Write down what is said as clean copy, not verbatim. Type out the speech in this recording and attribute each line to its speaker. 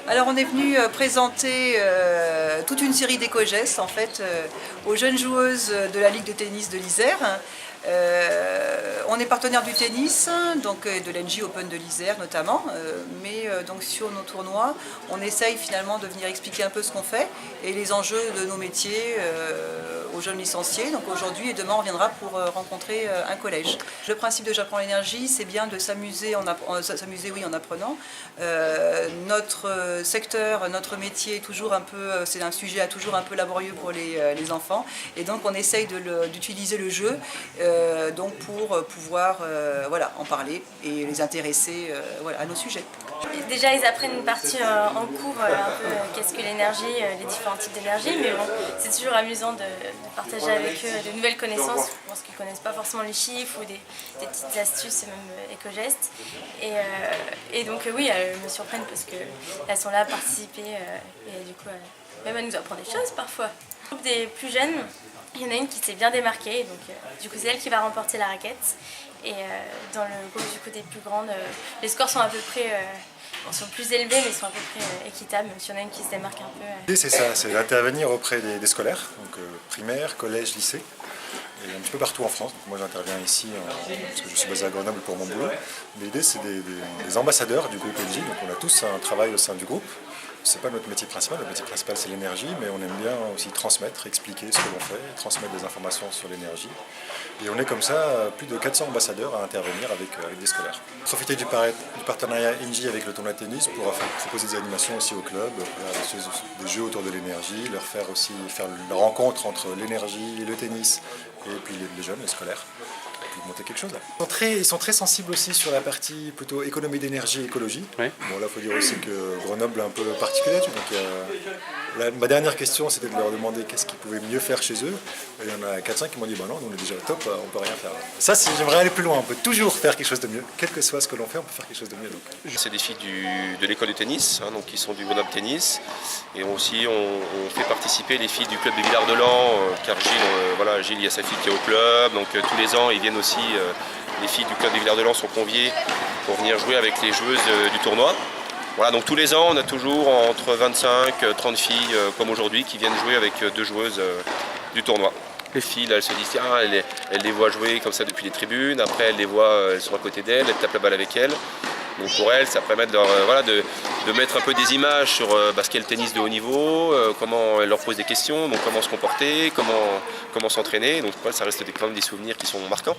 Speaker 1: Alors on est venu présenter toute une série d'éco-gestes en fait aux jeunes joueuses de la Ligue de tennis de l'Isère. On est partenaire du tennis, donc de l'NJ Open de l'Isère notamment, mais donc sur nos tournois, on essaye finalement de venir expliquer un peu ce qu'on fait et les enjeux de nos métiers aux jeunes licenciés. Donc aujourd'hui et demain on viendra pour rencontrer un collège. Le principe de J'apprends l'énergie, c'est bien de s'amuser en apprenant. Notre secteur, notre métier est toujours un peu, c'est un sujet toujours un peu laborieux pour les enfants, et donc on essaye d'utiliser le jeu donc pour pouvoir en parler et les intéresser à nos sujets.
Speaker 2: Déjà, ils apprennent une partie en cours, un peu qu'est-ce que l'énergie, les différents types d'énergie, mais bon, c'est toujours amusant de partager avec eux de nouvelles connaissances. Je pense qu'ils ne connaissent pas forcément les chiffres ou des petites astuces, même éco-gestes. Et donc oui, elles me surprennent parce qu'elles sont là à participer et du coup, même elles nous apprennent des choses parfois. Le groupe des plus jeunes, il y en a une qui s'est bien démarquée, donc du coup c'est elle qui va remporter la raquette. Et dans le groupe du coup des plus grandes, les scores sont à peu près, sont plus élevés mais sont à peu près équitables, même s'il y en a une qui se démarque un peu.
Speaker 3: L'idée c'est ça, c'est d'intervenir auprès des scolaires, donc primaire, collège, lycée, et un petit peu partout en France. Donc moi j'interviens ici parce que je suis basé à Grenoble pour mon boulot. L'idée c'est des ambassadeurs du groupe NJ, donc on a tous un travail au sein du groupe. C'est pas notre métier principal, notre métier principal c'est l'énergie, mais on aime bien aussi transmettre, expliquer ce que l'on fait, transmettre des informations sur l'énergie. Et on est comme ça plus de 400 ambassadeurs à intervenir avec des scolaires. Profiter du partenariat NJ avec le tournoi de tennis pour proposer des animations aussi au club, des jeux autour de l'énergie, leur faire la rencontre entre l'énergie, le tennis et puis les jeunes, les scolaires. Monter quelque chose là. Ils sont très sensibles aussi sur la partie plutôt économie d'énergie et écologie. Oui. Bon là il faut dire aussi que Grenoble est un peu particulier, donc ma dernière question c'était de leur demander qu'est-ce qu'ils pouvaient mieux faire chez eux. Et il y en a 4-5 qui m'ont dit bah non, nous on est déjà top, on peut rien faire. Ça j'aimerais aller plus loin, on peut toujours faire quelque chose de mieux, quel que soit ce que l'on fait, on peut faire quelque chose de mieux.
Speaker 4: C'est des filles de l'école de tennis, donc qui sont du Grenoble Tennis, et aussi on fait participer les filles du club de Villard-de-Lans, car Gilles il y a sa fille qui est au club, donc tous les ans ils viennent aussi. Les filles du club de Villard-de-Lans sont conviées pour venir jouer avec les joueuses du tournoi. Voilà, donc tous les ans, on a toujours entre 25 et 30 filles comme aujourd'hui qui viennent jouer avec deux joueuses du tournoi. Les filles, là, elles se disent, tiens, elles les voient jouer comme ça depuis les tribunes, après elles les voient, elles sont à côté d'elles, elles tapent la balle avec elles. Donc pour elles, ça permet de mettre un peu des images sur ce qu'est le tennis de haut niveau, comment elles leur posent des questions, donc comment se comporter, comment s'entraîner. Donc ça reste quand même des souvenirs qui sont marquants.